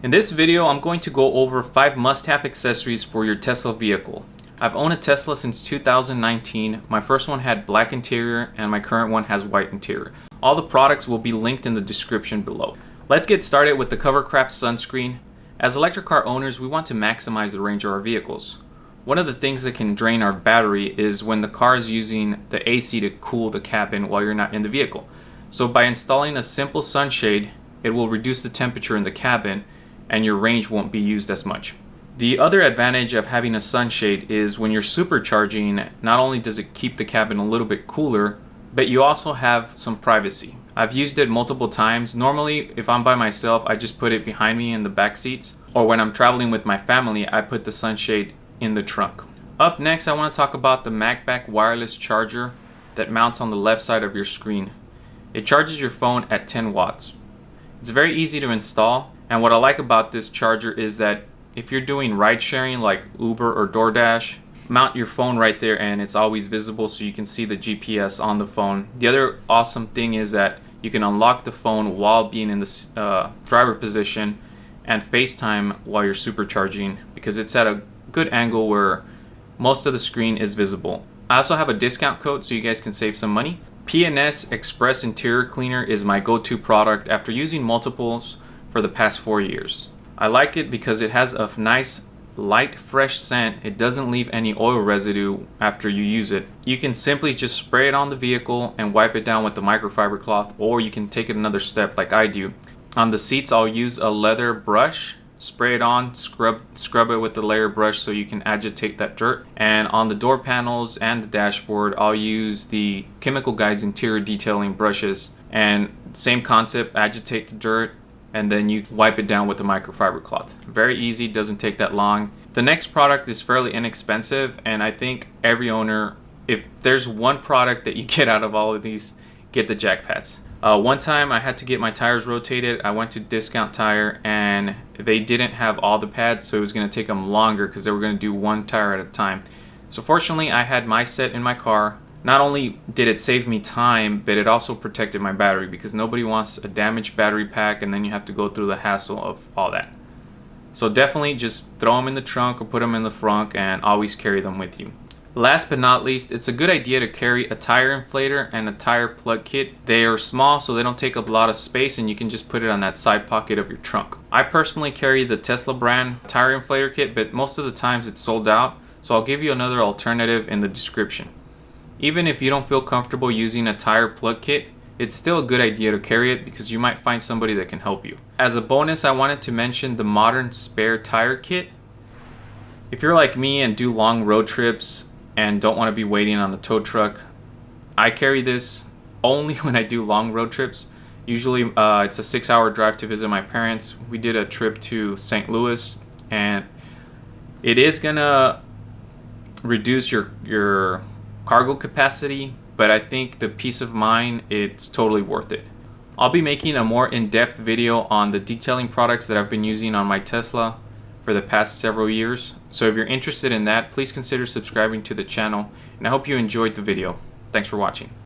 In this video, I'm going to go over 5 must-have accessories for your Tesla vehicle. I've owned a Tesla since 2019. My first one had black interior and my current one has white interior. All the products will be linked in the description below. Let's get started with the Covercraft Sunscreen. As electric car owners, we want to maximize the range of our vehicles. One of the things that can drain our battery is when the car is using the AC to cool the cabin while you're not in the vehicle. So by installing a simple sunshade, it will reduce the temperature in the cabin and your range won't be used as much. The other advantage of having a sunshade is when you're supercharging, not only does it keep the cabin a little bit cooler, but you also have some privacy. I've used it multiple times. Normally, if I'm by myself, I just put it behind me in the back seats, or when I'm traveling with my family, I put the sunshade in the trunk. Up next, I want to talk about the MacBack wireless charger that mounts on the left side of your screen. It charges your phone at 10 watts. It's very easy to install. And what I like about this charger is that if you're doing ride sharing like Uber or DoorDash, mount your phone right there and it's always visible so you can see the GPS on the phone. The other awesome thing is that you can unlock the phone while being in the driver position and FaceTime while you're supercharging because it's at a good angle where most of the screen is visible. I also have a discount code so you guys can save some money. P&S Express Interior Cleaner is my go-to product after using multiples for the past 4 years. I like it because it has a nice light fresh scent. It doesn't leave any oil residue after you use it. You can simply just spray it on the vehicle and wipe it down with the microfiber cloth, or you can take it another step like I do. On the seats, I'll use a leather brush, spray it on, scrub it with the layer brush so you can agitate that dirt. And on the door panels and the dashboard, I'll use the Chemical Guys interior detailing brushes, and same concept, agitate the dirt and then you wipe it down with the microfiber cloth. Very easy, doesn't take that long. The next product is fairly inexpensive, and I think every owner, if there's one product that you get out of all of these, get the jack pads. One time I had to get my tires rotated. I went to Discount Tire and they didn't have all the pads, so it was going to take them longer because they were going to do one tire at a time. So fortunately I had my set in my car. Not only did it save me time, but it also protected my battery because nobody wants a damaged battery pack and then you have to go through the hassle of all that. So definitely just throw them in the trunk or put them in the front and always carry them with you. Last but not least, it's a good idea to carry a tire inflator and a tire plug kit. They are small so they don't take up a lot of space and you can just put it on that side pocket of your trunk. I personally carry the Tesla brand tire inflator kit, but most of the times it's sold out, so I'll give you another alternative in the description. Even if you don't feel comfortable using a tire plug kit, it's still a good idea to carry it because you might find somebody that can help you. As a bonus, I wanted to mention the modern spare tire kit. If you're like me and do long road trips and don't want to be waiting on the tow truck, I carry this only when I do long road trips. Usually it's a 6-hour drive to visit my parents. We did a trip to St. Louis and it is gonna reduce your cargo capacity, but I think the peace of mind, it's totally worth it. I'll be making a more in-depth video on the detailing products that I've been using on my Tesla for the past several years. So if you're interested in that, please consider subscribing to the channel, and I hope you enjoyed the video. Thanks for watching.